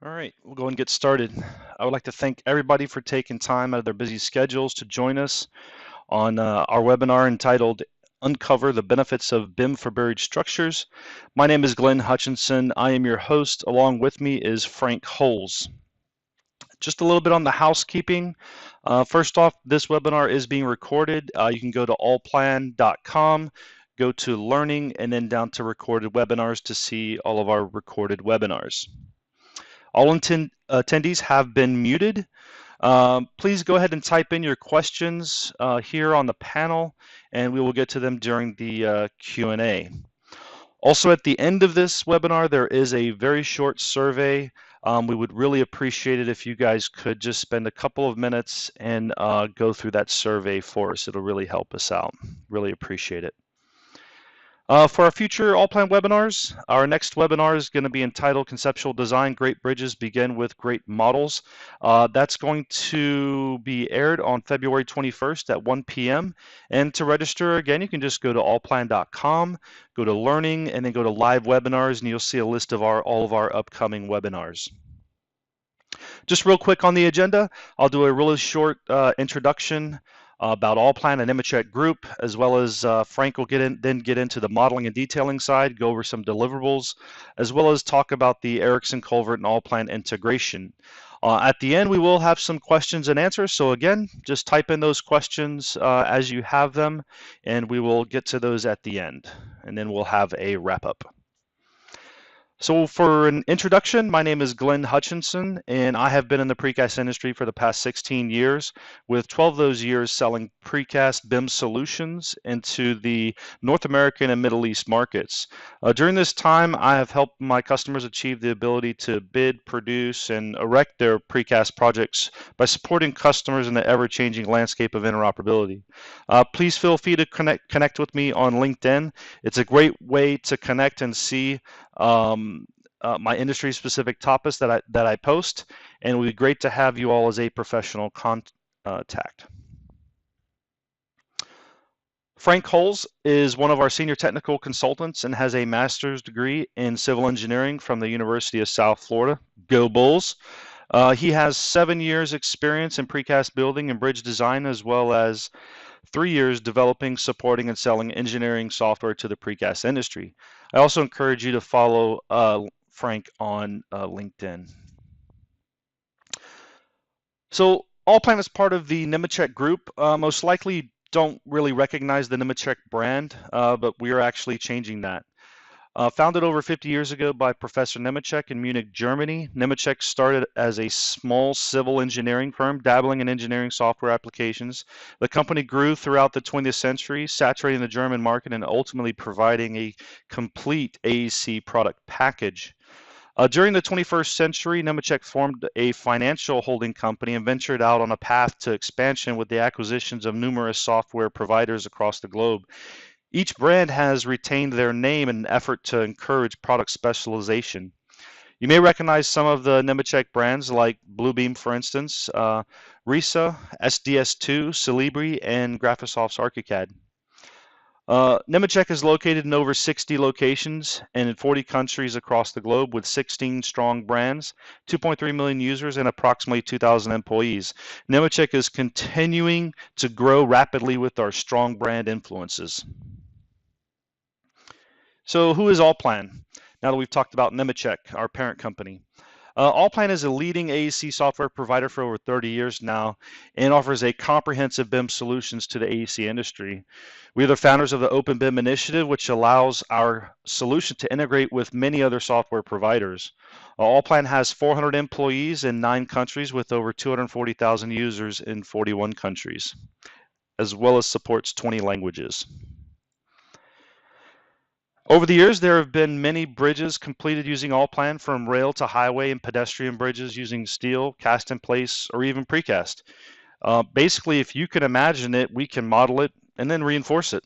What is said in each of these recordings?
All right, we'll go and get started. I would like to thank everybody for taking time out of their busy schedules to join us on our webinar entitled Uncover the Benefits of BIM for Buried Structures. My name is Glenn Hutchinson. I am your host. Along with me is Frank Holes. Just a little bit on the housekeeping. First off, this webinar is being recorded. You can go to allplan.com, go to Learning, and then down to Recorded Webinars to see all of our recorded webinars. All attendees have been muted. Please go ahead and type in your questions here on the panel, and we will get to them during the Q&A. Also, at the end of this webinar, there is a very short survey. We would really appreciate it if you guys could just spend a couple of minutes and go through that survey for us. It'll really help us out. Really appreciate it. For our future ALLPLAN webinars, our next webinar is going to be entitled Conceptual Design, Great Bridges Begin with Great Models. That's going to be aired on February 21st at 1 p.m. And to register, again, you can just go to allplan.com, go to Learning, and then go to Live Webinars, and you'll see a list of all of our upcoming webinars. Just real quick on the agenda, I'll do a really short introduction about ALLPLAN and Nemetschek Group, as well as Frank will get into the modeling and detailing side, go over some deliverables, as well as talk about the Ericsson culvert and ALLPLAN integration. At the end, we will have some questions and answers. So again, just type in those questions as you have them, and we will get to those at the end. And then we'll have a wrap up. So for an introduction, my name is Glenn Hutchinson, and I have been in the precast industry for the past 16 years, with 12 of those years selling precast BIM solutions into the North American and Middle East markets. During this time, I have helped my customers achieve the ability to bid, produce, and erect their precast projects by supporting customers in the ever-changing landscape of interoperability. Please feel free to connect with me on LinkedIn. It's a great way to connect and see my industry-specific topics that I post, and it would be great to have you all as a professional contact. Frank Holes is one of our senior technical consultants and has a master's degree in civil engineering from the University of South Florida. Go Bulls! He has 7 years experience in precast building and bridge design, as well as 3 years developing, supporting, and selling engineering software to the precast industry. I also encourage you to follow Frank on LinkedIn. So ALLPLAN is part of the Nemetschek Group. Most likely don't really recognize the Nemetschek brand, but we are actually changing that. Founded over 50 years ago by Professor Nemetschek in Munich, Germany, Nemetschek started as a small civil engineering firm dabbling in engineering software applications. The company grew throughout the 20th century, saturating the German market and ultimately providing a complete AEC product package. During the 21st century, Nemetschek formed a financial holding company and ventured out on a path to expansion with the acquisitions of numerous software providers across the globe. Each brand has retained their name in an effort to encourage product specialization. You may recognize some of the Nemetschek brands like Bluebeam, for instance, RISA, SDS2, Celebri, and Graphisoft's ArchiCAD. Nemetschek is located in over 60 locations and in 40 countries across the globe with 16 strong brands, 2.3 million users, and approximately 2,000 employees. Nemetschek is continuing to grow rapidly with our strong brand influences. So who is ALLPLAN? Now that we've talked about Nemetschek, our parent company. ALLPLAN is a leading AEC software provider for over 30 years now and offers a comprehensive BIM solutions to the AEC industry. We are the founders of the Open BIM initiative, which allows our solution to integrate with many other software providers. ALLPLAN has 400 employees in 9 countries with over 240,000 users in 41 countries, as well as supports 20 languages. Over the years, there have been many bridges completed using ALLPLAN, from rail to highway and pedestrian bridges using steel, cast in place, or even precast. Basically, if you can imagine it, we can model it and then reinforce it.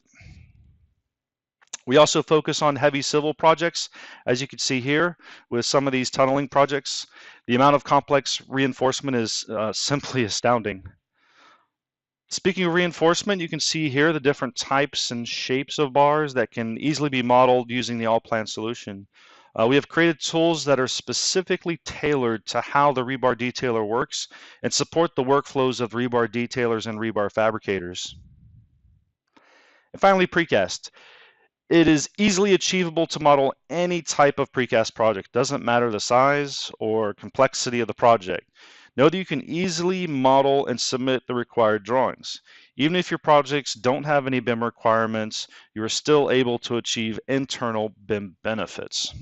We also focus on heavy civil projects, as you can see here with some of these tunneling projects. The amount of complex reinforcement is simply astounding. Speaking of reinforcement, you can see here the different types and shapes of bars that can easily be modeled using the ALLPLAN solution. We have created tools that are specifically tailored to how the rebar detailer works and support the workflows of rebar detailers and rebar fabricators. And finally, precast. It is easily achievable to model any type of precast project. Doesn't matter the size or complexity of the project. Know that you can easily model and submit the required drawings. Even if your projects don't have any BIM requirements, you are still able to achieve internal BIM benefits.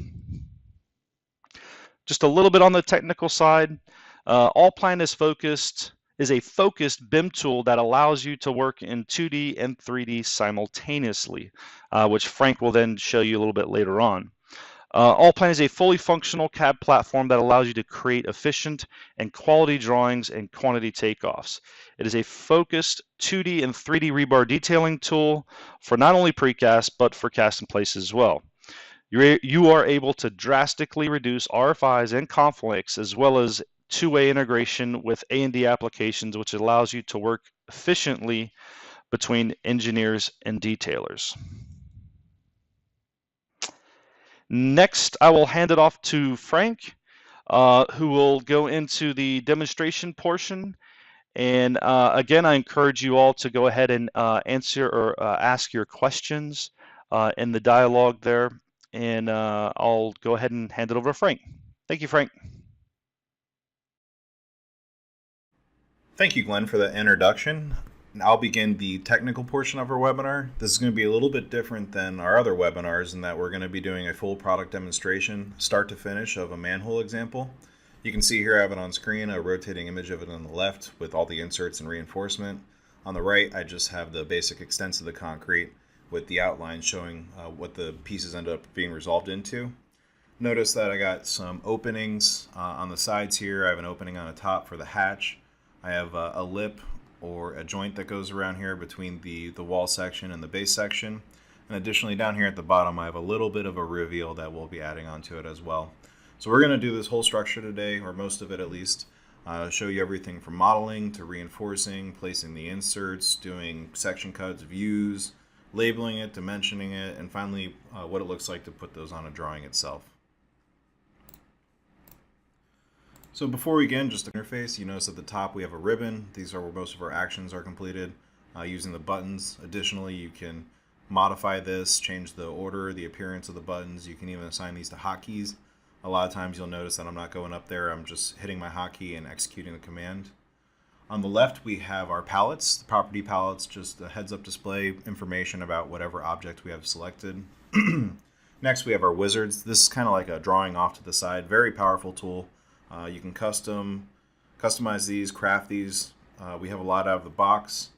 Just a little bit on the technical side, ALLPLAN is a focused BIM tool that allows you to work in 2D and 3D simultaneously, which Frank will then show you a little bit later on. ALLPLAN is a fully functional CAD platform that allows you to create efficient and quality drawings and quantity takeoffs. It is a focused 2D and 3D rebar detailing tool for not only precast, but for cast in place as well. You are able to drastically reduce RFIs and conflicts, as well as two-way integration with A&D applications, which allows you to work efficiently between engineers and detailers. Next, I will hand it off to Frank, who will go into the demonstration portion. And again, I encourage you all to go ahead and answer or ask your questions in the dialogue there. And I'll go ahead and hand it over to Frank. Thank you, Frank. Thank you, Glenn, for that introduction. I'll begin the technical portion of our webinar. This is going to be a little bit different than our other webinars in that we're going to be doing a full product demonstration, start to finish, of a manhole example. You can see here I have it on screen, a rotating image of it on the left with all the inserts and reinforcement. On the right, I just have the basic extents of the concrete with the outline showing what the pieces end up being resolved into. Notice that I got some openings on the sides here. I have an opening on the top for the hatch. I have a lip or a joint that goes around here between the wall section and the base section. And additionally, down here at the bottom, I have a little bit of a reveal that we'll be adding onto it as well. So we're going to do this whole structure today, or most of it at least, show you everything from modeling to reinforcing, placing the inserts, doing section cuts, views, labeling it, dimensioning it, and finally what it looks like to put those on a drawing itself. So before we begin, just the interface, you notice at the top we have a ribbon. These are where most of our actions are completed using the buttons. Additionally, you can modify this, change the order, the appearance of the buttons. You can even assign these to hotkeys. A lot of times you'll notice that I'm not going up there, I'm just hitting my hotkey and executing the command. On the left we have our palettes, the property palettes, just a heads-up display information about whatever object we have selected. Next we have our wizards. This is kind of like a drawing off to the side, very powerful tool. You can customize these, craft these. We have a lot out of the box,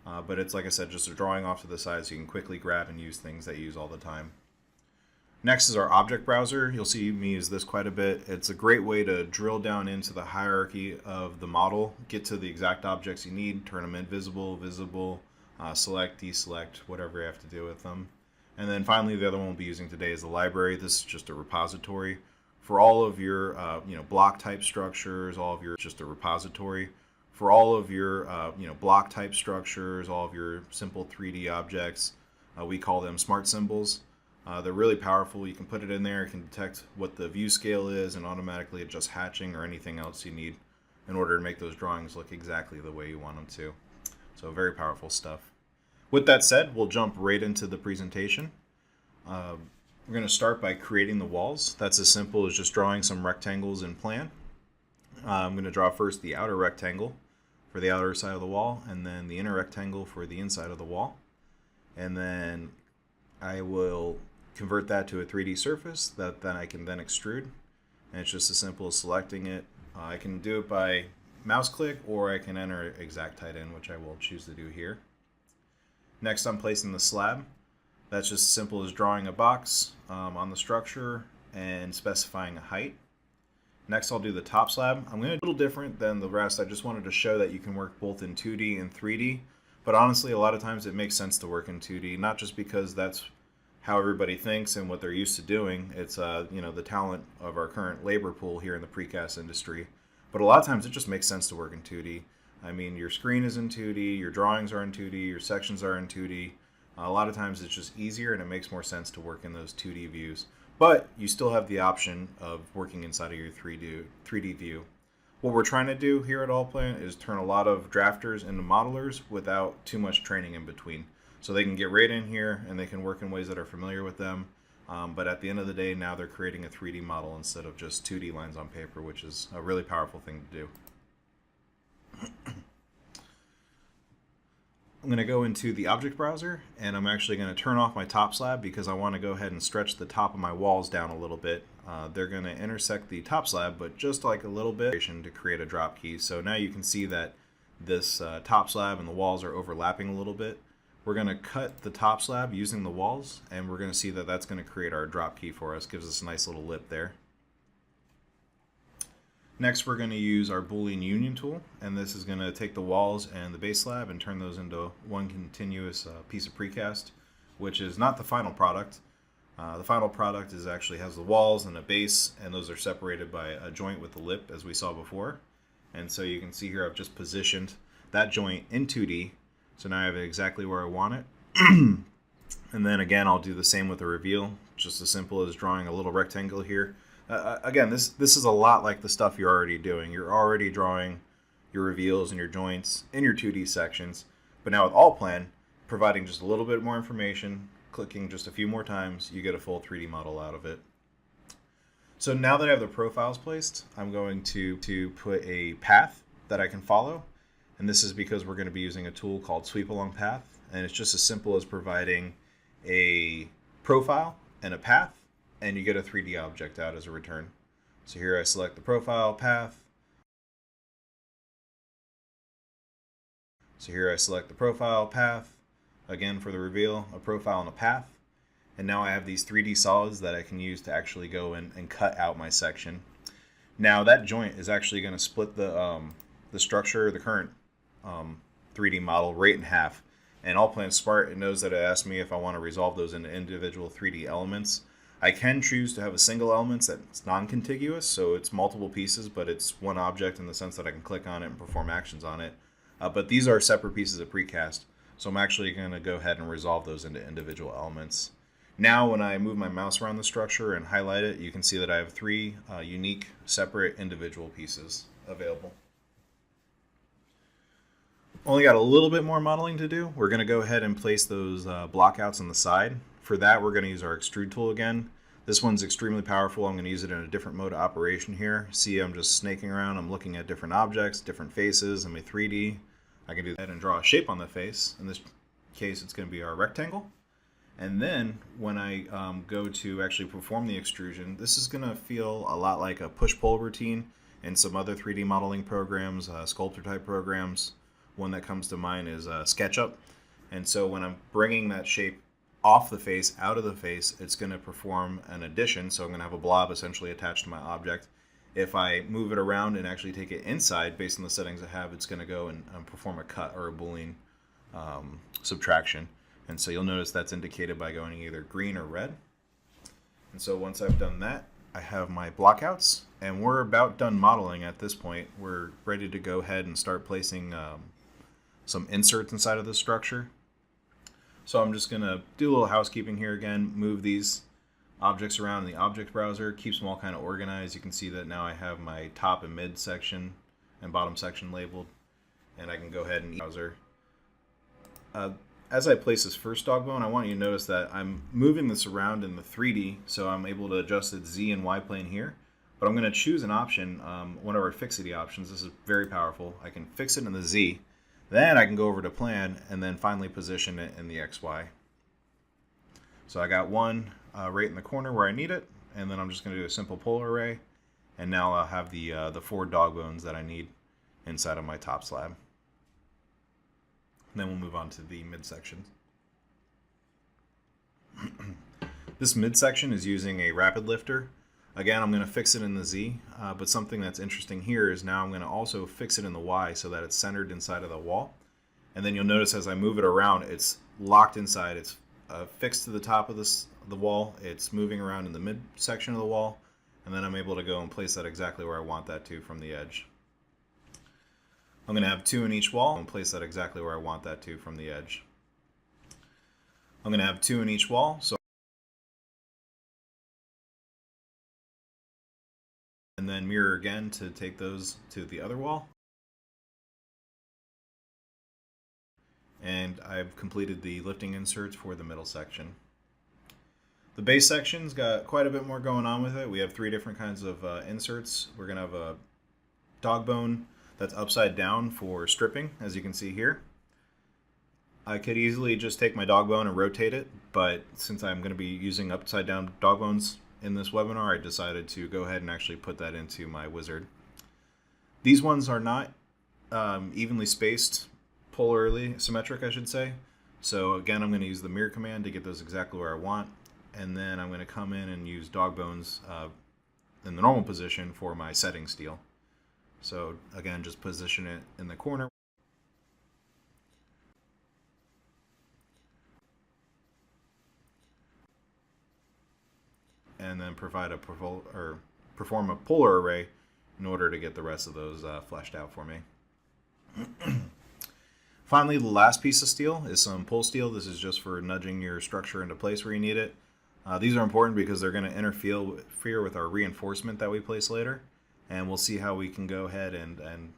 but it's, like I said, just a drawing off to the side so you can quickly grab and use things that you use all the time. Next is our object browser. You'll see me use this quite a bit. It's a great way to drill down into the hierarchy of the model, get to the exact objects you need, turn them invisible, visible, select, deselect, whatever you have to do with them. And then finally, the other one we'll be using today is the library. This is just a repository for all of your block type structures, just a repository for all of your block type structures, all of your simple 3D objects. We call them smart symbols. They're really powerful. You can put it in there, it can detect what the view scale is and automatically adjust hatching or anything else you need in order to make those drawings look exactly the way you want them to. So very powerful stuff. With that said, we'll jump right into the presentation. We're going to start by creating the walls. That's as simple as just drawing some rectangles in plan. I'm going to draw first the outer rectangle for the outer side of the wall, and then the inner rectangle for the inside of the wall. And then I will convert that to a 3D surface that then I can then extrude. And it's just as simple as selecting it. I can do it by mouse click, or I can enter exact height in, which I will choose to do here. Next, I'm placing the slab. That's just as simple as drawing a box on the structure and specifying a height. Next, I'll do the top slab. I'm going to do a little different than the rest. I just wanted to show that you can work both in 2D and 3D. But honestly, a lot of times it makes sense to work in 2D, not just because that's how everybody thinks and what they're used to doing. It's the talent of our current labor pool here in the precast industry. But a lot of times it just makes sense to work in 2D. I mean, your screen is in 2D, your drawings are in 2D, your sections are in 2D. A lot of times it's just easier and it makes more sense to work in those 2D views. but you still have the option of working inside of your 3D view. What we're trying to do here at ALLPLAN is turn a lot of drafters into modelers without too much training in between. So they can get right in here and they can work in ways that are familiar with them. But at the end of the day, now they're creating a 3D model instead of just 2D lines on paper, which is a really powerful thing to do. I'm going to go into the object browser, and I'm actually going to turn off my top slab because I want to go ahead and stretch the top of my walls down a little bit. They're going to intersect the top slab, but just like a little bit to create a drop key. So now you can see that this top slab and the walls are overlapping a little bit. We're going to cut the top slab using the walls, and we're going to see that that's going to create our drop key for us. Gives us a nice little lip there. Next, we're going to use our Boolean union tool, and this is going to take the walls and the base slab and turn those into one continuous piece of precast, which is not the final product. The final product actually has the walls and a base, and those are separated by a joint with the lip, as we saw before. And so you can see here I've just positioned that joint in 2D, so now I have it exactly where I want it. And then again, I'll do the same with the reveal, just as simple as drawing a little rectangle here. Again, this is a lot like the stuff you're already doing. You're already drawing your reveals and your joints in your 2D sections, but now with ALLPLAN, providing just a little bit more information, clicking just a few more times, you get a full 3D model out of it. So now that I have the profiles placed, I'm going to put a path that I can follow, and this is because we're going to be using a tool called Sweep Along Path, and it's just as simple as providing a profile and a path, and you get a 3D object out as a return. So here I select the profile path. So here I select the profile path. Again, for the reveal, a profile and a path. And now I have these 3D solids that I can use to actually go in and cut out my section. Now that joint is actually going to split the structure, the current 3D model, right in half. And ALLPLAN's smart. It knows that it asked me if I want to resolve those into individual 3D elements. I can choose to have a single element that's non-contiguous, so it's multiple pieces, but it's one object in the sense that I can click on it and perform actions on it. But these are separate pieces of precast, so I'm actually going to go ahead and resolve those into individual elements. Now when I move my mouse around the structure and highlight it, you can see that I have three unique, separate individual pieces available. Only got a little bit more modeling to do. We're going to go ahead and place those blockouts on the side. For that, we're going to use our extrude tool again. This one's extremely powerful. I'm going to use it in a different mode of operation here. See, I'm just snaking around. I'm looking at different objects, different faces. I'm in 3D. I can do that and draw a shape on the face. In this case, it's going to be our rectangle. And then when I go to actually perform the extrusion, this is going to feel a lot like a push-pull routine in some other 3D modeling programs, sculptor type programs. One that comes to mind is SketchUp. And so when I'm bringing that shape off the face, out of the face, it's going to perform an addition. So I'm going to have a blob essentially attached to my object. If I move it around and actually take it inside based on the settings I have, it's going to go and perform a cut or a Boolean subtraction. And so you'll notice that's indicated by going either green or red. And so once I've done that, I have my blockouts, and we're about done modeling at this point. We're ready to go ahead and start placing some inserts inside of the structure. So I'm just going to do a little housekeeping here again, move these objects around in the object browser, keeps them all kind of organized. You can see that now I have my top and mid section and bottom section labeled, and I can go ahead and browser. As I place this first dog bone, I want you to notice that I'm moving this around in the 3D, so I'm able to adjust its Z and Y plane here. But I'm going to choose an option, one of our fixity options. This is very powerful. I can fix it in the Z. Then I can go over to plan and then finally position it in the XY. So I got one right in the corner where I need it, and then I'm just going to do a simple polar array, and now I'll have the 4 dog bones that I need inside of my top slab. And then we'll move on to the midsection. This midsection is using a rapid lifter. Again, I'm going to fix it in the Z, but something that's interesting here is now I'm going to also fix it in the Y so that it's centered inside of the wall. And then you'll notice as I move it around, it's locked inside. It's fixed to the top of the wall. It's moving around in the midsection of the wall, and then I'm able to go and place that exactly where I want that to from the edge. I'm going to have 2 in each wall and place that exactly where I want that to from the edge. I'm going to have 2 in each wall, so then mirror again to take those to the other wall. And I've completed the lifting inserts for the middle section. The base section's got quite a bit more going on with it. We have 3 different kinds of inserts. We're going to have a dog bone that's upside down for stripping, as you can see here. I could easily just take my dog bone and rotate it, but since I'm going to be using upside down dog bones in this webinar, I decided to go ahead and actually put that into my wizard. These ones are not evenly spaced, polarly symmetric, I should say. So again, I'm going to use the mirror command to get those exactly where I want, and then I'm going to come in and use dog bones in the normal position for my setting steel. So again, just position it in the corner. And then perform a polar array in order to get the rest of those fleshed out for me. Finally, the last piece of steel is some pull steel. This is just for nudging your structure into place where you need it. These are important because they're going to interfere with our reinforcement that we place later. And we'll see how we can go ahead and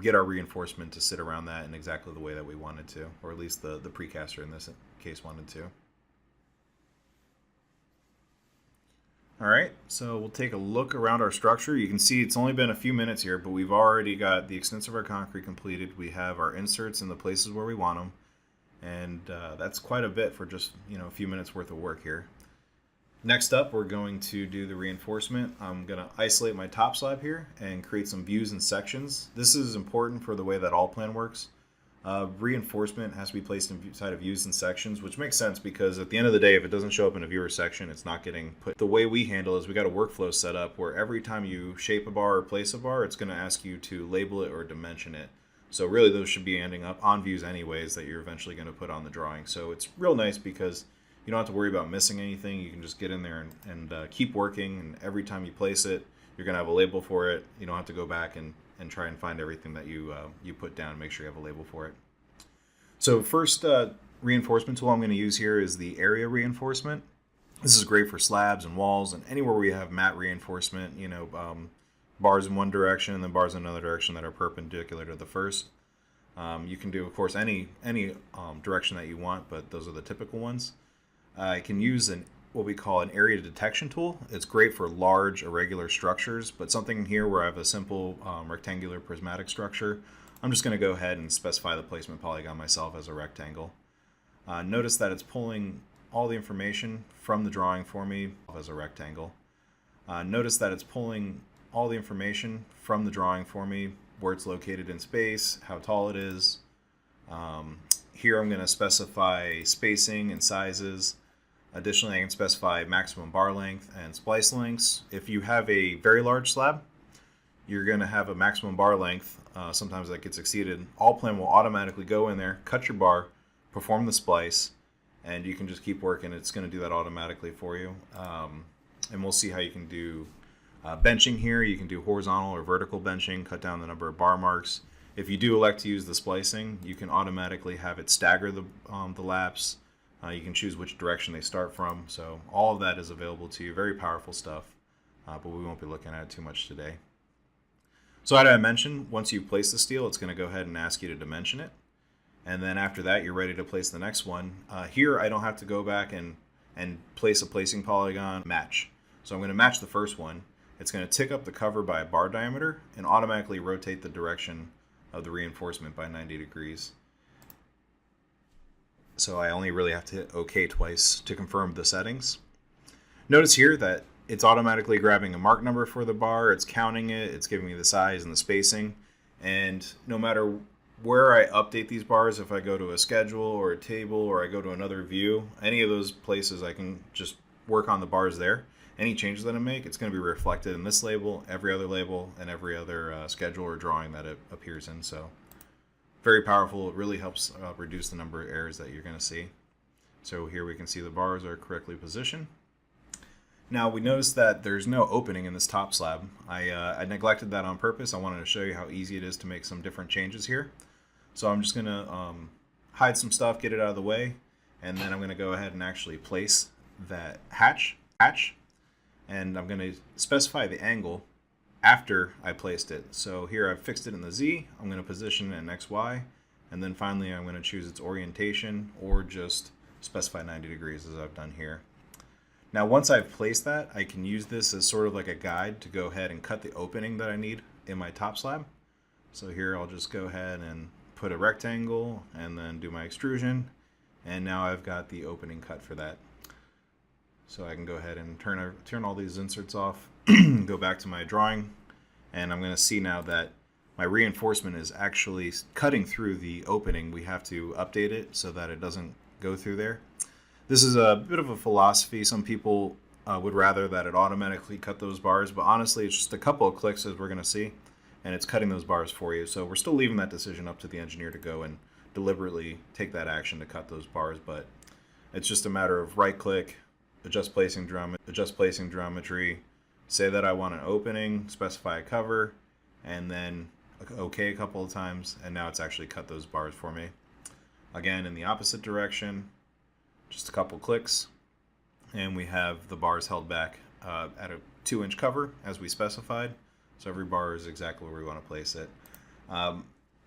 get our reinforcement to sit around that in exactly the way that we wanted to, or at least the precaster in this case wanted to. Alright, so we'll take a look around our structure. You can see it's only been a few minutes here, but we've already got the extents of our concrete completed. We have our inserts in the places where we want them, and that's quite a bit for just a few minutes worth of work here. Next up, we're going to do the reinforcement. I'm going to isolate my top slab here and create some views and sections. This is important for the way that ALLPLAN works. Reinforcement has to be placed inside of views and sections, which makes sense because at the end of the day, if it doesn't show up in a viewer section, it's not getting put. The way we handle is we got a workflow set up where every time you shape a bar or place a bar, it's going to ask you to label it or dimension it. So really those should be ending up on views anyways that you're eventually going to put on the drawing. So it's real nice because you don't have to worry about missing anything. You can just get in there and keep working, and every time you place it, you're going to have a label for it. You don't have to go back and try and find everything that you put down and make sure you have a label for it. So first reinforcement tool I'm going to use here is the area reinforcement. This is great for slabs and walls and anywhere where you have mat reinforcement, bars in one direction and then bars in another direction that are perpendicular to the first. You can do, of course, any direction that you want, but those are the typical ones. I can use what we call an area detection tool. It's great for large irregular structures, but something here where I have a simple rectangular prismatic structure, I'm just going to go ahead and specify the placement polygon myself as a rectangle. Notice that it's pulling all the information from the drawing for me as a rectangle. Notice that it's pulling all the information from the drawing for me, where it's located in space, how tall it is. Here I'm going to specify spacing and sizes. Additionally, I can specify maximum bar length and splice lengths. If you have a very large slab, you're going to have a maximum bar length. Sometimes that gets exceeded. ALLPLAN will automatically go in there, cut your bar, perform the splice, and you can just keep working. It's going to do that automatically for you. And we'll see how you can do benching here. You can do horizontal or vertical benching, cut down the number of bar marks. If you do elect to use the splicing, you can automatically have it stagger the laps. You can choose which direction they start from. So all of that is available to you. Very powerful stuff, but we won't be looking at it too much today. So as I mentioned, once you place the steel, it's going to go ahead and ask you to dimension it. And then after that, you're ready to place the next one. Here, I don't have to go back and place a placing polygon match. So I'm going to match the first one. It's going to tick up the cover by a bar diameter and automatically rotate the direction of the reinforcement by 90 degrees. So I only really have to hit OK twice to confirm the settings. Notice here that it's automatically grabbing a mark number for the bar, it's counting it, it's giving me the size and the spacing, and no matter where I update these bars, if I go to a schedule or a table or I go to another view, any of those places I can just work on the bars there. Any changes that I make, it's going to be reflected in this label, every other label, and every other schedule or drawing that it appears in. So very powerful. It really helps reduce the number of errors that you're going to see. So here we can see the bars are correctly positioned. Now we notice that there's no opening in this top slab. I neglected that on purpose. I wanted to show you how easy it is to make some different changes here. So I'm just going to hide some stuff, get it out of the way, and then I'm going to go ahead and actually place that hatch, and I'm going to specify the angle after I placed it. So here I've fixed it in the Z, I'm going to position it in XY, and then finally I'm going to choose its orientation or just specify 90 degrees as I've done here. Now once I've placed that, I can use this as sort of like a guide to go ahead and cut the opening that I need in my top slab. So here I'll just go ahead and put a rectangle and then do my extrusion, and now I've got the opening cut for that. So I can go ahead and turn all these inserts off, go back to my drawing, and I'm going to see now that my reinforcement is actually cutting through the opening. We have to update it so that it doesn't go through there. This is a bit of a philosophy. Some people would rather that it automatically cut those bars, but honestly it's just a couple of clicks, as we're going to see, and it's cutting those bars for you. So we're still leaving that decision up to the engineer to go and deliberately take that action to cut those bars, but it's just a matter of right click, adjust placing geometry, say that I want an opening, specify a cover, and then OK a couple of times, and now it's actually cut those bars for me. Again, in the opposite direction, just a couple clicks, and we have the bars held back at a 2-inch cover as we specified. So every bar is exactly where we want to place it.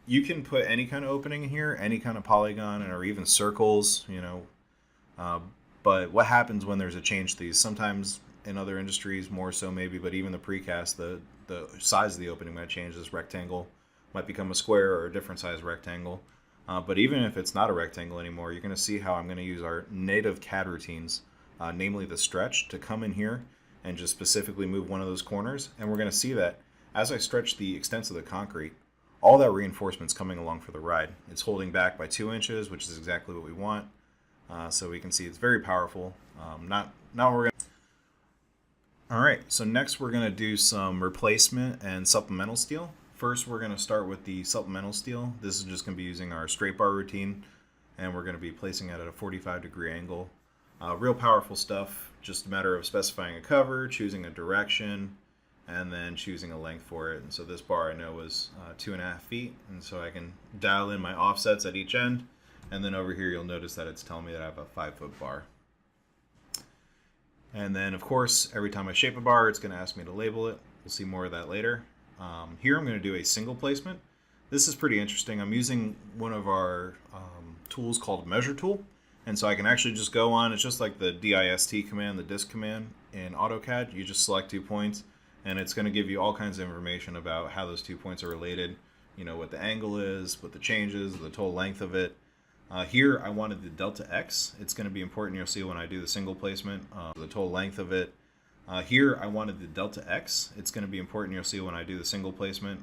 You can put any kind of opening in here, any kind of polygon, or even circles, you know. But what happens when there's a change to these? Sometimes in other industries more so maybe, but even the precast, the size of the opening might change. This rectangle might become a square or a different size rectangle. But even if it's not a rectangle anymore, you're going to see how I'm going to use our native CAD routines, namely the stretch, to come in here and just specifically move one of those corners. And we're going to see that as I stretch the extents of the concrete, all that reinforcement's coming along for the ride. It's holding back by 2 inches, which is exactly what we want. So we can see it's very powerful. All right, so next we're going to do some replacement and supplemental steel. First, we're going to start with the supplemental steel. This is just going to be using our straight bar routine, and we're going to be placing it at a 45-degree angle. Real powerful stuff, just a matter of specifying a cover, choosing a direction, and then choosing a length for it. And so this bar I know is 2.5 feet, and so I can dial in my offsets at each end, and then over here you'll notice that it's telling me that I have a 5-foot bar. And then of course, every time I shape a bar, it's going to ask me to label it. We'll see more of that later. Here I'm going to do a single placement. This is pretty interesting. I'm using one of our tools called Measure Tool, and so I can actually just go on. It's just like the dist command, the disk command in AutoCAD. You just select 2 points, and it's going to give you all kinds of information about how those 2 points are related. You know, what the angle is, what the change is, the total length of it. Here I wanted the delta X. It's going to be important. You'll see when I do the single placement, the total length of it. Here I wanted the delta X. It's going to be important. You'll see when I do the single placement.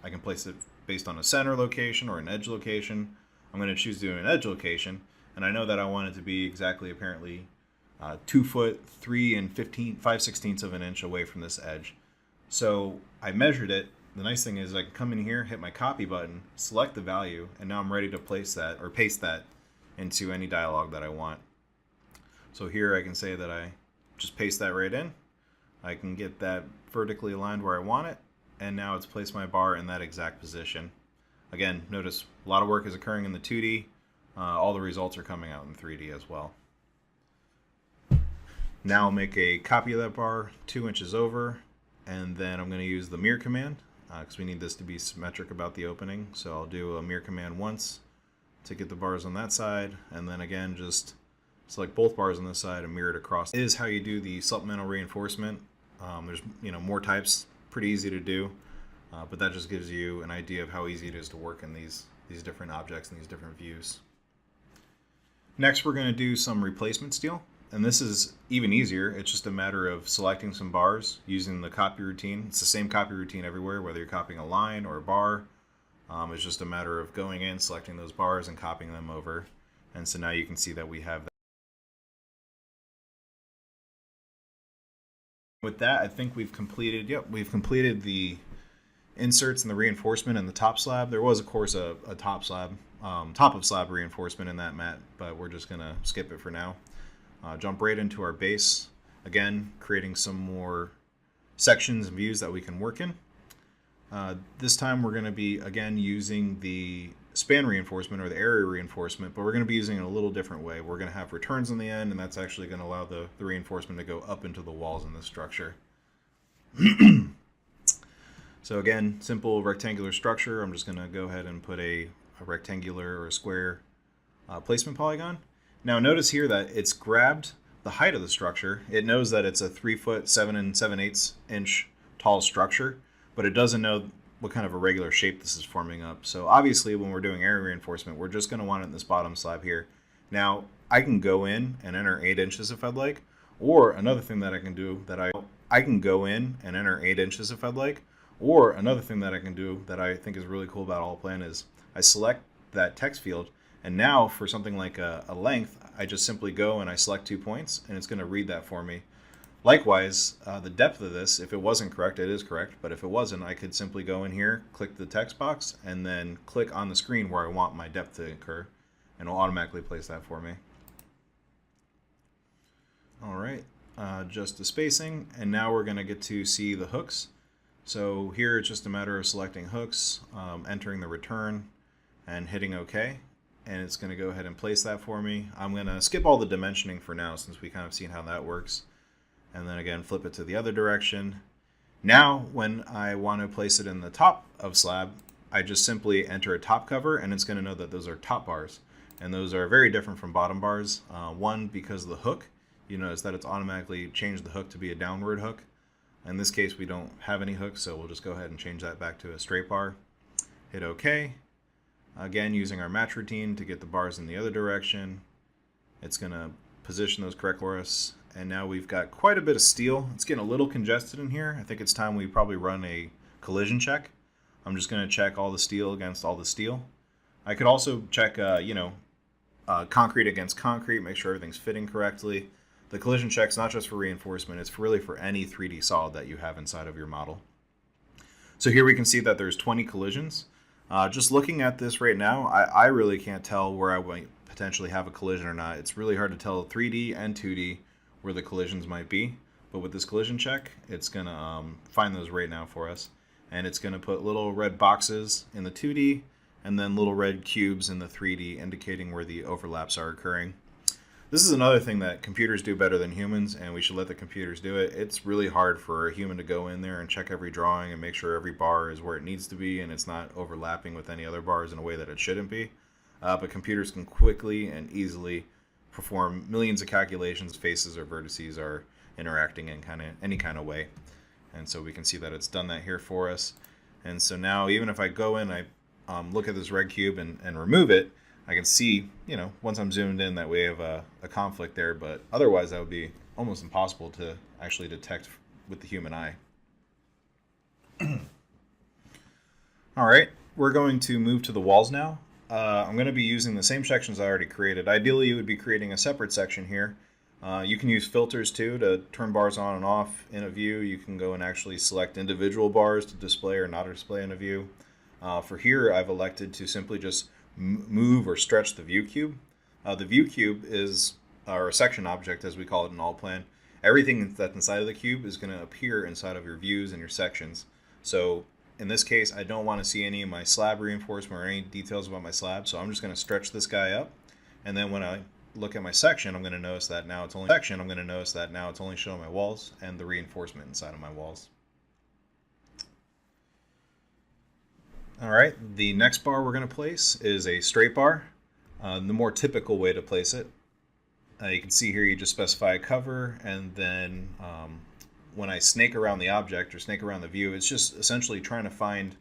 I can place it based on a center location or an edge location. I'm going to choose to do an edge location, and I know that I want it to be exactly apparently 2 foot 3 and 5/16 of an inch away from this edge. So I measured it. The nice thing is I can come in here, hit my copy button, select the value, and now I'm ready to place that or paste that into any dialog that I want. So here I can say that I just paste that right in. I can get that vertically aligned where I want it, and now it's placed my bar in that exact position. Again, notice a lot of work is occurring in the 2D. All the results are coming out in 3D as well. Now I'll make a copy of that bar 2 inches over, and then I'm going to use the mirror command because we need this to be symmetric about the opening. So I'll do a mirror command once to get the bars on that side, and then again just select both bars on this side and mirror it across. This is how you do the supplemental reinforcement. There's more types, pretty easy to do, but that just gives you an idea of how easy it is to work in these different objects and these different views. Next we're going to do some replacement steel, and this is even easier. It's just a matter of selecting some bars using the copy routine. It's the same copy routine everywhere, whether you're copying a line or a bar. It's just a matter of going in, selecting those bars, and copying them over. And so now you can see that we have that. With that, I think we've completed the inserts and the reinforcement in the top slab. There was, of course, a top of slab reinforcement in that mat, but we're just going to skip it for now. Jump right into our base. Again, creating some more sections and views that we can work in. This time we're going to be, again, using the span reinforcement or the area reinforcement, but we're going to be using it in a little different way. We're going to have returns on the end, and that's actually going to allow the reinforcement to go up into the walls in this structure. So again, simple rectangular structure. I'm just going to go ahead and put a rectangular or a square placement polygon. Now notice here that it's grabbed the height of the structure. It knows that it's a 3 foot 7 7/8 inch tall structure, but it doesn't know what kind of irregular shape this is forming up. So obviously when we're doing area reinforcement, we're just going to want it in this bottom slab here. Now I can go in and enter 8 inches if I'd like, or another thing that I can do that I can go in and enter 8 inches if I'd like, or another thing that I can do that I think is really cool about ALLPLAN is I select that text field, and now for something like a length, I just simply go and I select 2 points, and it's going to read that for me. Likewise, the depth of this, if it wasn't correct, it is correct, but if it wasn't, I could simply go in here, click the text box, and then click on the screen where I want my depth to occur, and it'll automatically place that for me. All right, just the spacing, and now we're going to get to see the hooks. So here it's just a matter of selecting hooks, entering the return, and hitting OK. And it's going to go ahead and place that for me. I'm going to skip all the dimensioning for now since we kind of seen how that works. And then again, flip it to the other direction. Now, when I want to place it in the top of slab, I just simply enter a top cover, and it's going to know that those are top bars. And those are very different from bottom bars. One, because of the hook. You notice that it's automatically changed the hook to be a downward hook. In this case, we don't have any hooks, so we'll just go ahead and change that back to a straight bar. Hit OK. Again, using our match routine to get the bars in the other direction. It's going to position those correct for us. And now we've got quite a bit of steel. It's getting a little congested in here. I think it's time we probably run a collision check. I'm just going to check all the steel against all the steel. I could also check, concrete against concrete, make sure everything's fitting correctly. The collision check's not just for reinforcement, it's really for any 3D solid that you have inside of your model. So here we can see that there's 20 collisions. Just looking at this right now, I really can't tell where I might potentially have a collision or not. It's really hard to tell 3D and 2D where the collisions might be. But with this collision check, it's going to find those right now for us. And it's going to put little red boxes in the 2D and then little red cubes in the 3D indicating where the overlaps are occurring. This is another thing that computers do better than humans, and we should let the computers do it. It's really hard for a human to go in there and check every drawing and make sure every bar is where it needs to be and it's not overlapping with any other bars in a way that it shouldn't be. But computers can quickly and easily perform millions of calculations, faces or vertices are interacting in any kind of way. And so we can see that it's done that here for us. And so now even if I go in, I look at this red cube and remove it, I can see, once I'm zoomed in that we have a conflict there, but otherwise that would be almost impossible to actually detect with the human eye. All right, we're going to move to the walls now. I'm going to be using the same sections I already created. Ideally, you would be creating a separate section here. You can use filters too to turn bars on and off in a view. You can go and actually select individual bars to display or not display in a view. For here, I've elected to simply just move or stretch the view cube. The view cube is, or a section object as we call it in ALLPLAN. Everything that's inside of the cube is going to appear inside of your views and your sections. So in this case, I don't want to see any of my slab reinforcement or any details about my slab, so I'm just going to stretch this guy up. And then when I look at my section, I'm going to notice that now it's only showing my walls and the reinforcement inside of my walls. All right, the next bar we're going to place is a straight bar, the more typical way to place it. You can see here you just specify a cover, and then when I snake around the object or snake around the view, it's just essentially trying to find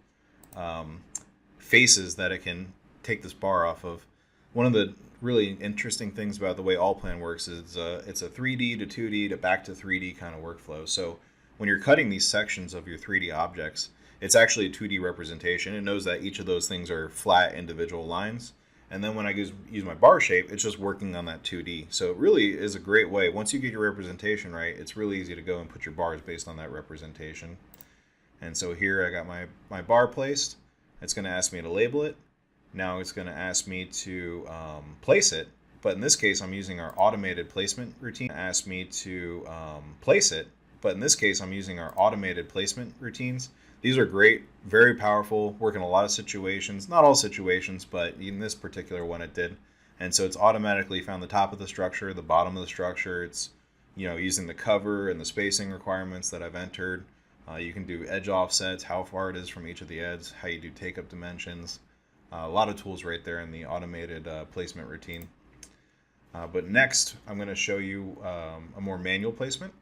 faces that it can take this bar off of. One of the really interesting things about the way ALLPLAN works is it's a 3D to 2D to back to 3D kind of workflow. So when you're cutting these sections of your 3D objects, it's actually a 2D representation. It knows that each of those things are flat individual lines. And then when I use my bar shape, it's just working on that 2D. So it really is a great way. Once you get your representation right, it's really easy to go and put your bars based on that representation. And so here I got my bar placed. It's going to ask me to label it. Now it's going to ask me to place it. But in this case, I'm using our automated placement routine. It asked me to place it. But in this case, I'm using our automated placement routines. These are great, very powerful, work in a lot of situations. Not all situations, but in this particular one it did. And so it's automatically found the top of the structure, the bottom of the structure. It's using the cover and the spacing requirements that I've entered. You can do edge offsets, how far it is from each of the edges, how you do take-up dimensions. A lot of tools right there in the automated placement routine. But next, I'm going to show you a more manual placement.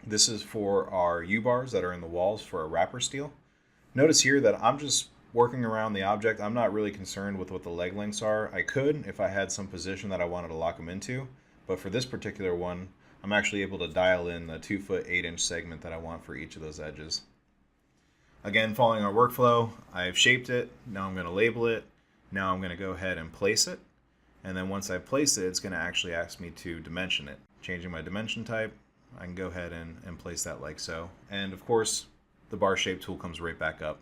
This is for our U-bars that are in the walls for a wrapper steel. Notice here that I'm just working around the object. I'm not really concerned with what the leg lengths are. I could if I had some position that I wanted to lock them into, but for this particular one, I'm actually able to dial in the 2 foot 8 inch segment that I want for each of those edges. Again, following our workflow, I've shaped it. Now I'm going to label it. Now I'm going to go ahead and place it. And then once I've placed it, it's going to actually ask me to dimension it. Changing my dimension type, I can go ahead and place that like so. And of course, the bar shape tool comes right back up.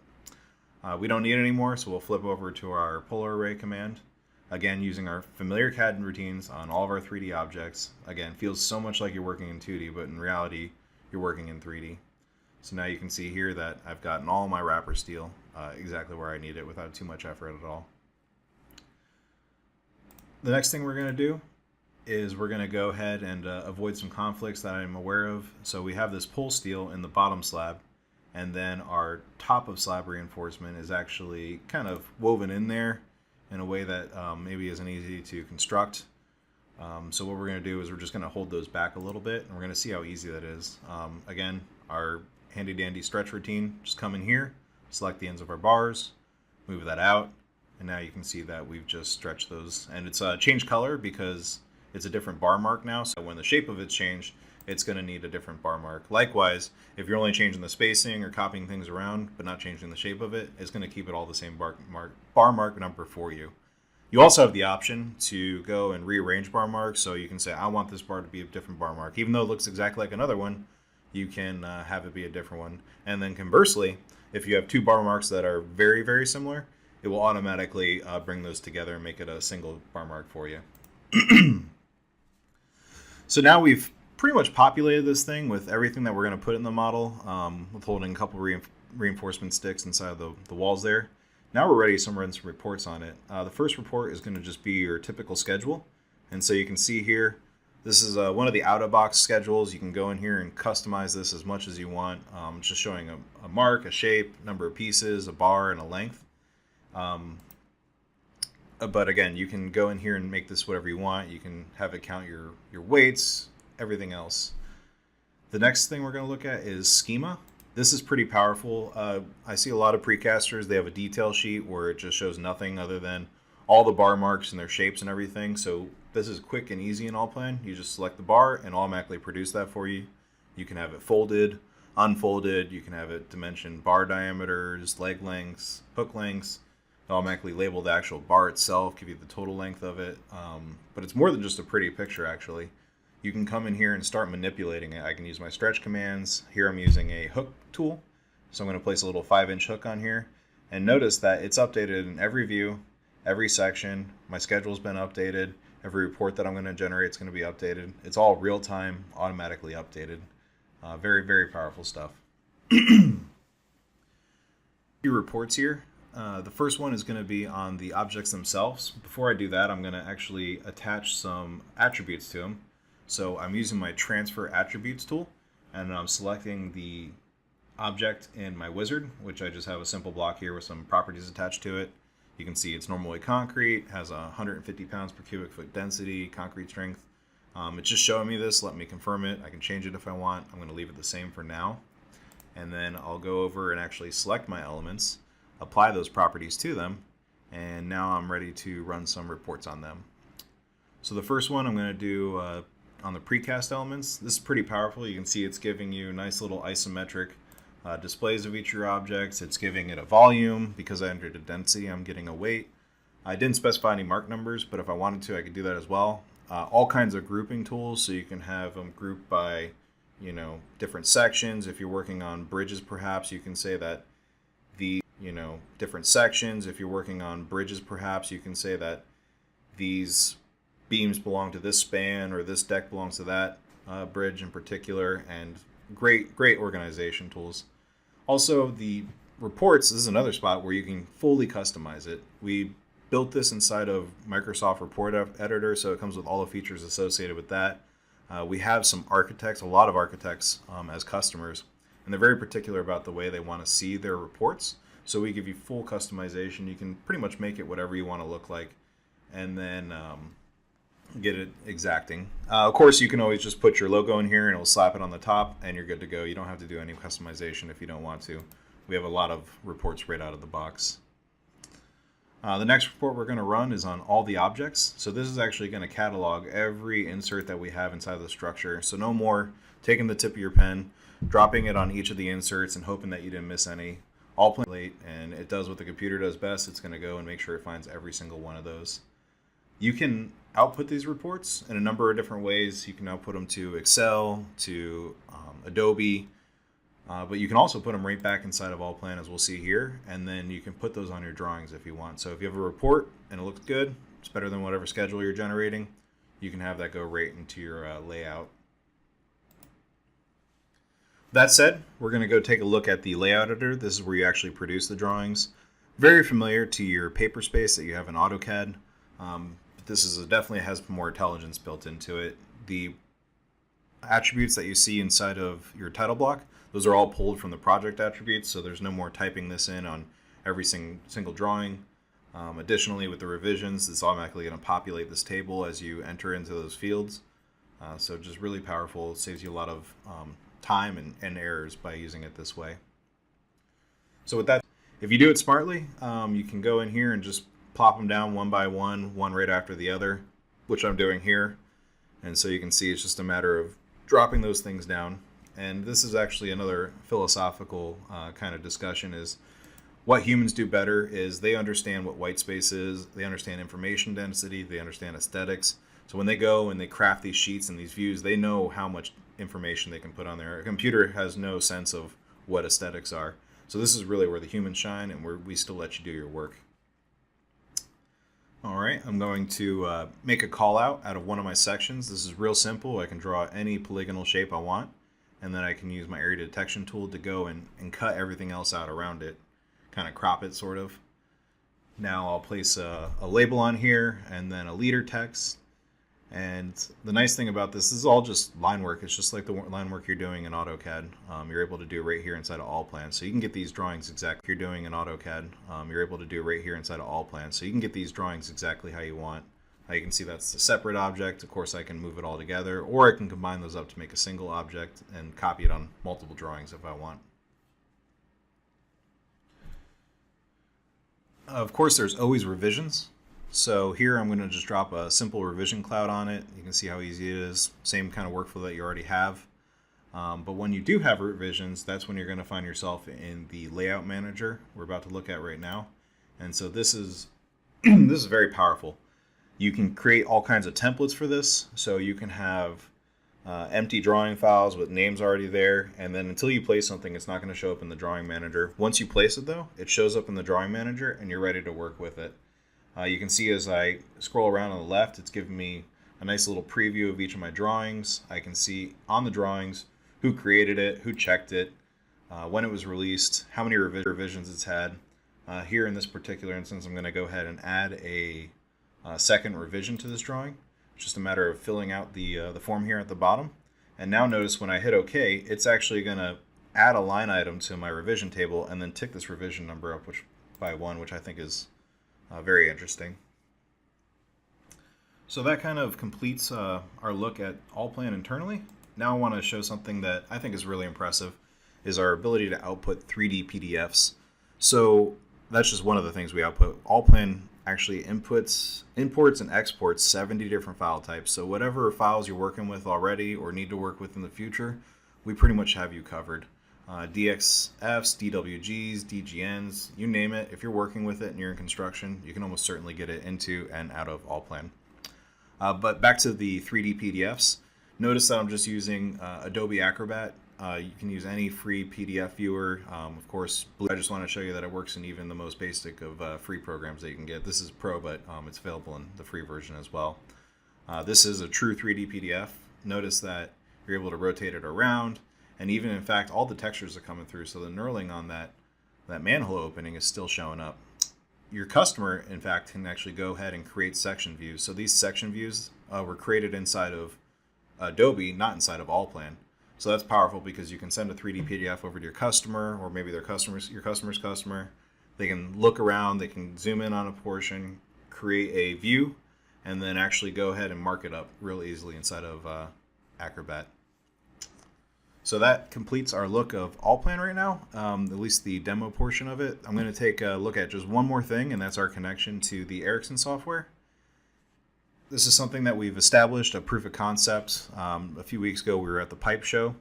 We don't need it anymore, so we'll flip over to our polar array command. Again, using our familiar CAD routines on all of our 3D objects. Again, feels so much like you're working in 2D, but in reality, you're working in 3D. So now you can see here that I've gotten all my wrapper steel exactly where I need it without too much effort at all. The next thing we're going to do is we're going to go ahead and avoid some conflicts that I'm aware of. So we have this pull steel in the bottom slab, and then our top of slab reinforcement is actually kind of woven in there in a way that maybe isn't easy to construct. So what we're going to do is we're just going to hold those back a little bit, and we're going to see how easy that is. Again, our handy dandy stretch routine, just come in here, select the ends of our bars, move that out, and now you can see that we've just stretched those. And it's changed color because it's a different bar mark now, so when the shape of it's changed, it's going to need a different bar mark. Likewise, if you're only changing the spacing or copying things around but not changing the shape of it, it's going to keep it all the same bar mark number for you. You also have the option to go and rearrange bar marks, so you can say, I want this bar to be a different bar mark. Even though it looks exactly like another one, you can have it be a different one. And then conversely, if you have two bar marks that are very, very similar, it will automatically bring those together and make it a single bar mark for you. So now we've pretty much populated this thing with everything that we're going to put in the model, with holding a couple reinforcement sticks inside the walls there. Now we're ready to run some reports on it. The first report is going to just be your typical schedule. And so you can see here, this is one of the out-of-box schedules. You can go in here and customize this as much as you want. It's just showing a mark, a shape, number of pieces, a bar, and a length. But again, you can go in here and make this whatever you want. You can have it count your weights, everything else. The next thing we're going to look at is schema. This is pretty powerful. I see a lot of precasters, they have a detail sheet where it just shows nothing other than all the bar marks and their shapes and everything. So this is quick and easy in ALLPLAN. You just select the bar and automatically produce that for you. You can have it folded, unfolded. You can have it dimension bar diameters, leg lengths, hook lengths. Automatically label the actual bar itself, give you the total length of it. But it's more than just a pretty picture, actually. You can come in here and start manipulating it. I can use my stretch commands. Here I'm using a hook tool. So I'm going to place a little 5-inch hook on here. And notice that it's updated in every view, every section. My schedule's been updated. Every report that I'm going to generate is going to be updated. It's all real-time, automatically updated. Very, very powerful stuff. Few reports here. The first one is going to be on the objects themselves. Before I do that, I'm going to actually attach some attributes to them. So I'm using my transfer attributes tool, and I'm selecting the object in my wizard, which I just have a simple block here with some properties attached to it. You can see it's normally concrete, has 150 pounds per cubic foot density, concrete strength. It's just showing me this, let me confirm it. I can change it if I want. I'm going to leave it the same for now. And then I'll go over and actually select my elements, apply those properties to them, and now I'm ready to run some reports on them. So the first one I'm going to do on the precast elements. This is pretty powerful. You can see it's giving you nice little isometric displays of each of your objects. It's giving it a volume. Because I entered a density, I'm getting a weight. I didn't specify any mark numbers, but if I wanted to, I could do that as well. All kinds of grouping tools, so you can have them grouped by, different sections. If you're working on bridges, perhaps you can say that the, different sections. If you're working on bridges, perhaps you can say that these beams belong to this span or this deck belongs to that bridge in particular, and great organization tools. Also, the reports, this is another spot where you can fully customize it. We built this inside of Microsoft Report Editor, so it comes with all the features associated with that. We have some architects, a lot of architects as customers, and they're very particular about the way they want to see their reports. So we give you full customization. You can pretty much make it whatever you want to look like, and then get it exacting. Of course, you can always just put your logo in here and it'll slap it on the top and you're good to go. You don't have to do any customization if you don't want to. We have a lot of reports right out of the box. The next report we're going to run is on all the objects. So this is actually going to catalog every insert that we have inside of the structure. So no more taking the tip of your pen, dropping it on each of the inserts and hoping that you didn't miss any. ALLPLAN late, and it does what the computer does best. It's going to go and make sure it finds every single one of those. You can output these reports in a number of different ways. You can output them to Excel, to Adobe, but you can also put them right back inside of ALLPLAN, as we'll see here, and then you can put those on your drawings if you want. So if you have a report and it looks good, it's better than whatever schedule you're generating, you can have that go right into your layout. That said, we're going to go take a look at the layout editor. This is where you actually produce the drawings. Very familiar to your paper space that you have in AutoCAD. This is definitely has more intelligence built into it. The attributes that you see inside of your title block, those are all pulled from the project attributes, so there's no more typing this in on every single drawing. Additionally, with the revisions, it's automatically going to populate this table as you enter into those fields. So just really powerful. It saves you a lot of time and errors by using it this way. So with that, if you do it smartly, you can go in here and just plop them down one by one right after the other, which I'm doing here. And so you can see it's just a matter of dropping those things down. And this is actually another philosophical kind of discussion, is what humans do better is they understand what white space is, they understand information density, they understand aesthetics. So when they go and they craft these sheets and these views, they know how much information they can put on there. A computer has no sense of what aesthetics are. So this is really where the humans shine, and where we still let you do your work. All right, I'm going to make a call out of one of my sections. This is real simple. I can draw any polygonal shape I want, and then I can use my area detection tool to go and cut everything else out around it, kind of crop it sort of. Now I'll place a label on here and then a leader text. And the nice thing about this is all just line work. It's just like the line work you're doing in AutoCAD. You're able to do right here inside of ALLPLAN. So you can get these drawings exactly you're doing in AutoCAD. You're able to do right here inside of ALLPLAN. So you can get these drawings exactly how you want. You can see that's a separate object. Of course, I can move it all together, or I can combine those up to make a single object and copy it on multiple drawings if I want. Of course, there's always revisions. So here I'm going to just drop a simple revision cloud on it. You can see how easy it is. Same kind of workflow that you already have. But when you do have revisions, that's when you're going to find yourself in the layout manager we're about to look at right now. And so this is this is very powerful. You can create all kinds of templates for this. So you can have empty drawing files with names already there, and then until you place something, it's not going to show up in the drawing manager. Once you place it though, it shows up in the drawing manager and you're ready to work with it. You can see as I scroll around on the left, it's giving me a nice little preview of each of my drawings. I can see on the drawings who created it, who checked it, when it was released, how many revisions it's had. Here in this particular instance, I'm going to go ahead and add a second revision to this drawing. It's just a matter of filling out the form here at the bottom. And now notice when I hit OK, it's actually going to add a line item to my revision table and then tick this revision number up by 1, which I think is very interesting. So that kind of completes our look at ALLPLAN internally. Now I want to show something that I think is really impressive, is our ability to output 3D PDFs. So that's just one of the things we output. ALLPLAN actually imports and exports 70 different file types. So whatever files you're working with already or need to work with in the future, we pretty much have you covered. DXFs, DWGs, DGNs, you name it. If you're working with it and you're in construction, you can almost certainly get it into and out of ALLPLAN. But back to the 3D PDFs. Notice that I'm just using Adobe Acrobat. You can use any free PDF viewer. Of course, I just want to show you that it works in even the most basic of free programs that you can get. This is Pro, but it's available in the free version as well. This is a true 3D PDF. Notice that you're able to rotate it around. And even, in fact, all the textures are coming through. So the knurling on that manhole opening is still showing up. Your customer, in fact, can actually go ahead and create section views. So these section views were created inside of Adobe, not inside of ALLPLAN. So that's powerful because you can send a 3D PDF over to your customer, or maybe your customer's customer. They can look around, they can zoom in on a portion, create a view, and then actually go ahead and mark it up real easily inside of Acrobat. So that completes our look of ALLPLAN right now, at least the demo portion of it. I'm going to take a look at just one more thing, and that's our connection to the Ericsson software. This is something that we've established, a proof of concept. A few weeks ago, we were at the pipe show.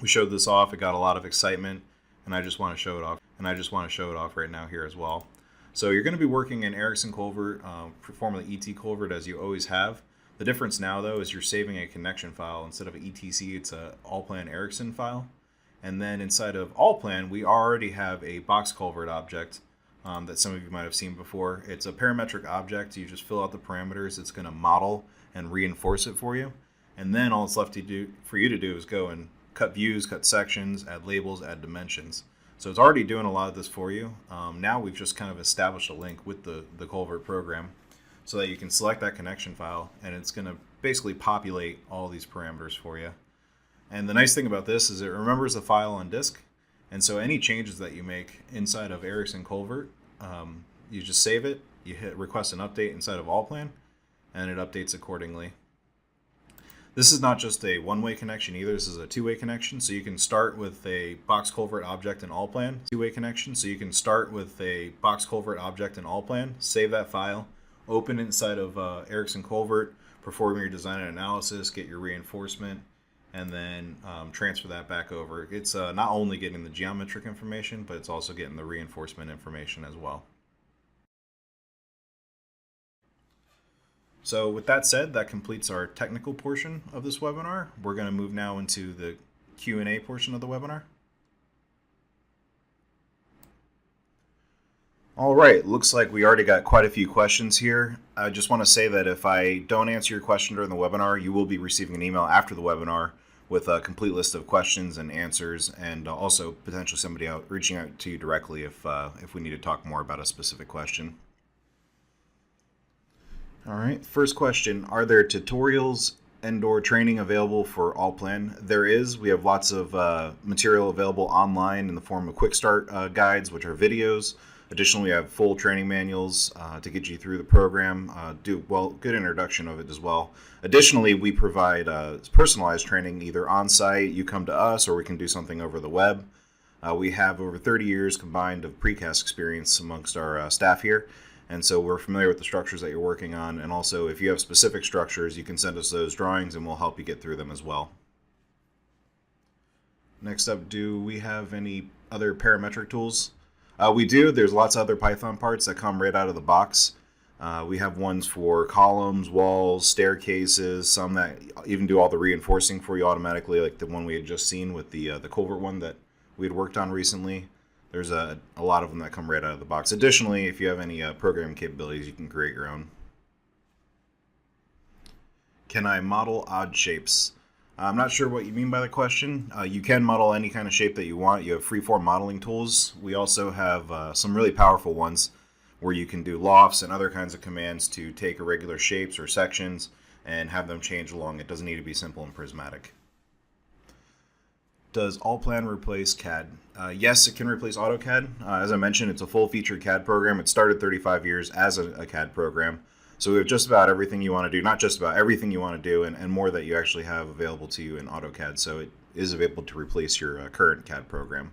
We showed this off. It got a lot of excitement, and I just want to show it off right now here as well. So you're going to be working in Ericsson Culvert, formerly ET Culvert, as you always have. The difference now, though, is you're saving a connection file. Instead of ETC, it's a ALLPLAN Ericsson file. And then inside of ALLPLAN, we already have a box culvert object that some of you might have seen before. It's a parametric object. You just fill out the parameters. It's going to model and reinforce it for you. And then all it's left for you to do is go and cut views, cut sections, add labels, add dimensions. So it's already doing a lot of this for you. Now we've just kind of established a link with the culvert program, so that you can select that connection file, and it's going to basically populate all these parameters for you. And the nice thing about this is it remembers the file on disk, and so any changes that you make inside of Ericsson Culvert, you just save it, you hit request an update inside of ALLPLAN, and it updates accordingly. This is not just a one-way connection either, this is a two-way connection, so you can start with a box culvert object in ALLPLAN, two-way connection, so you can start with a box culvert object in ALLPLAN, save that file, open inside of Ericsson Culvert, perform your design and analysis, get your reinforcement, and then transfer that back over. It's not only getting the geometric information, but it's also getting the reinforcement information as well. So with that said, that completes our technical portion of this webinar. We're going to move now into the Q&A portion of the webinar. All right, looks like we already got quite a few questions here. I just want to say that if I don't answer your question during the webinar, you will be receiving an email after the webinar with a complete list of questions and answers, and also potentially somebody reaching out to you directly if we need to talk more about a specific question. All right, first question, are there tutorials and/or training available for ALLPLAN? There is. We have lots of material available online in the form of quick start guides, which are videos. Additionally, we have full training manuals to get you through the program, good introduction of it as well. Additionally, we provide personalized training either on-site, you come to us, or we can do something over the web. We have over 30 years combined of precast experience amongst our staff here, and so we're familiar with the structures that you're working on, and also if you have specific structures, you can send us those drawings and we'll help you get through them as well. Next up, do we have any other parametric tools? We do. There's lots of other Python parts that come right out of the box. We have ones for columns, walls, staircases, some that even do all the reinforcing for you automatically, like the one we had just seen with the culvert one that we had worked on recently. There's a lot of them that come right out of the box. Additionally, if you have any programming capabilities, you can create your own. Can I model odd shapes? I'm not sure what you mean by the question. You can model any kind of shape that you want. You have freeform modeling tools. We also have some really powerful ones where you can do lofts and other kinds of commands to take irregular shapes or sections and have them change along. It doesn't need to be simple and prismatic. Does ALLPLAN replace CAD? Yes, it can replace AutoCAD. As I mentioned, it's a full-featured CAD program. It started 35 years as a CAD program. So we have just about everything you want to do, not just about everything you want to do, and more that you actually have available to you in AutoCAD. So it is available to replace your current CAD program.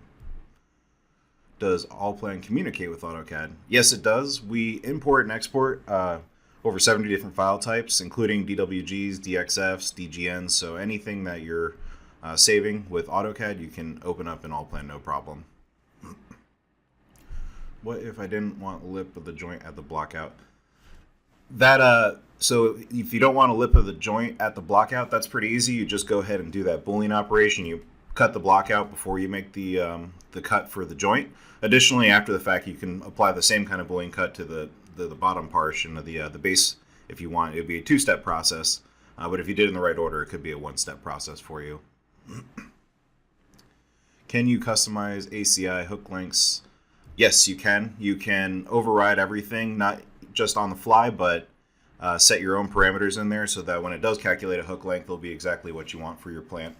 Does ALLPLAN communicate with AutoCAD? Yes, it does. We import and export over 70 different file types, including DWGs, DXFs, DGNs. So anything that you're saving with AutoCAD, you can open up in ALLPLAN, no problem. What if I didn't want lip of the joint at the blockout? So if you don't want a lip of the joint at the blockout, that's pretty easy. You just go ahead and do that Boolean operation. You cut the block out before you make the cut for the joint. Additionally, after the fact, you can apply the same kind of Boolean cut to the bottom portion of the base if you want. It would be a two-step process, but if you did it in the right order, it could be a one-step process for you. Can you customize ACI hook lengths? Yes, you can. You can override everything, not just on the fly, but set your own parameters in there so that when it does calculate a hook length, it'll be exactly what you want for your plant.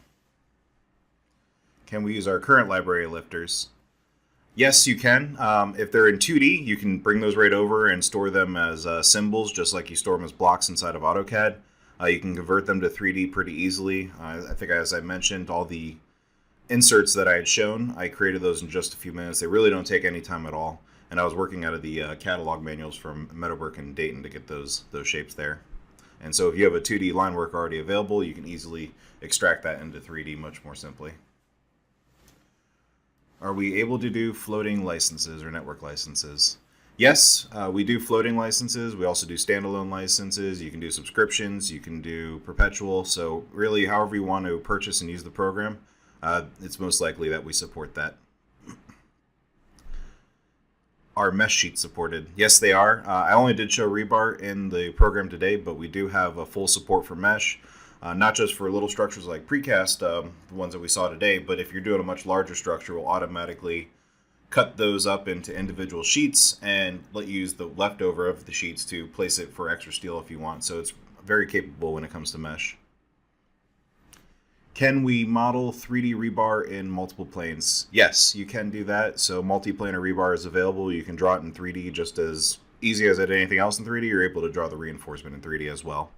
Can we use our current library of lifters? Yes, you can. If they're in 2D, you can bring those right over and store them as symbols, just like you store them as blocks inside of AutoCAD. You can convert them to 3D pretty easily. I think, as I mentioned, all the inserts that I had shown, I created those in just a few minutes. They really don't take any time at all. And I was working out of the catalog manuals from Meadowbrook and Dayton to get those shapes there. And so if you have a 2D line work already available, you can easily extract that into 3D much more simply. Are we able to do floating licenses or network licenses? Yes, we do floating licenses. We also do standalone licenses. You can do subscriptions. You can do perpetual. So really, however you want to purchase and use the program, it's most likely that we support that. Are mesh sheets supported? Yes, they are. I only did show rebar in the program today, but we do have a full support for mesh. Not just for little structures like precast, the ones that we saw today, but if you're doing a much larger structure, we'll automatically cut those up into individual sheets and let you use the leftover of the sheets to place it for extra steel if you want. So it's very capable when it comes to mesh. Can we model 3D rebar in multiple planes? Yes, you can do that. So multi-planar rebar is available. You can draw it in 3D just as easy as anything else in 3D. You're able to draw the reinforcement in 3D as well.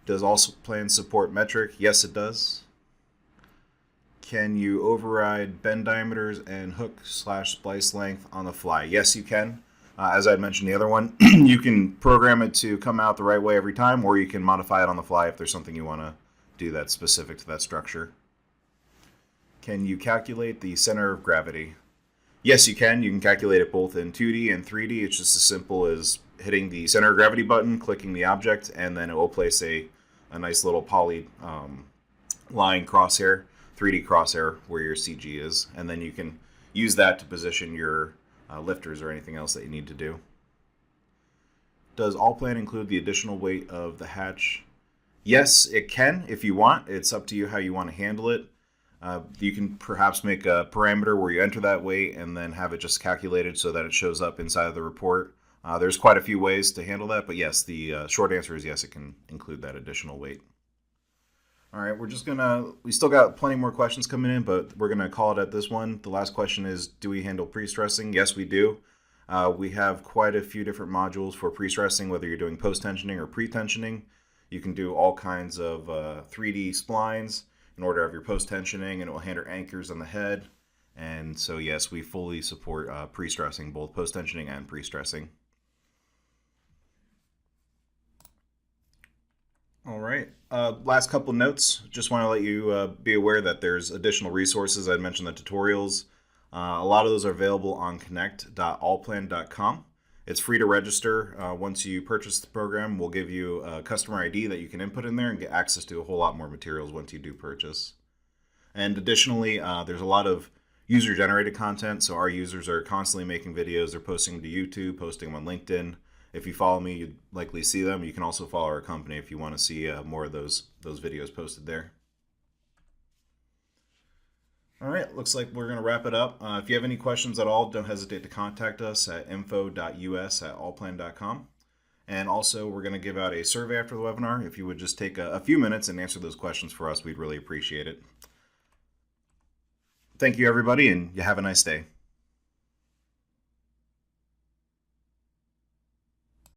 Does ALLPLAN support metric? Yes, it does. Can you override bend diameters and hook/splice length on the fly? Yes, you can. As I mentioned the other one, you can program it to come out the right way every time, or you can modify it on the fly if there's something you want to do that's specific to that structure. Can you calculate the center of gravity? Yes, you can. You can calculate it both in 2D and 3D. It's just as simple as hitting the center of gravity button, clicking the object, and then it will place a nice little poly line crosshair, 3D crosshair where your CG is, and then you can use that to position your lifters or anything else that you need to do. Does ALLPLAN include the additional weight of the hatch? Yes, it can if you want. It's up to you how you want to handle it. You can perhaps make a parameter where you enter that weight and then have it just calculated so that it shows up inside of the report. There's quite a few ways to handle that, but yes, the short answer is yes, it can include that additional weight. All right, we still got plenty more questions coming in, but we're gonna call it at this one. The last question is, do we handle pre-stressing? Yes, we do. We have quite a few different modules for pre-stressing, whether you're doing post-tensioning or pre-tensioning. You can do all kinds of 3D splines in order of your post-tensioning, and it will handle anchors on the head. And so yes, we fully support pre-stressing, both post-tensioning and pre-stressing. All right. Last couple notes. Just want to let you be aware that there's additional resources. I mentioned the tutorials. A lot of those are available on connect.allplan.com. It's free to register. Once you purchase the program, we'll give you a customer ID that you can input in there and get access to a whole lot more materials once you do purchase. And additionally, there's a lot of user-generated content. So our users are constantly making videos. They're posting them to YouTube, posting them on LinkedIn. If you follow me, you'd likely see them. You can also follow our company if you want to see more of those videos posted there. All right, looks like we're going to wrap it up. If you have any questions at all, don't hesitate to contact us at info.us@allplan.com. And also, we're going to give out a survey after the webinar. If you would just take a few minutes and answer those questions for us, we'd really appreciate it. Thank you, everybody, and you have a nice day.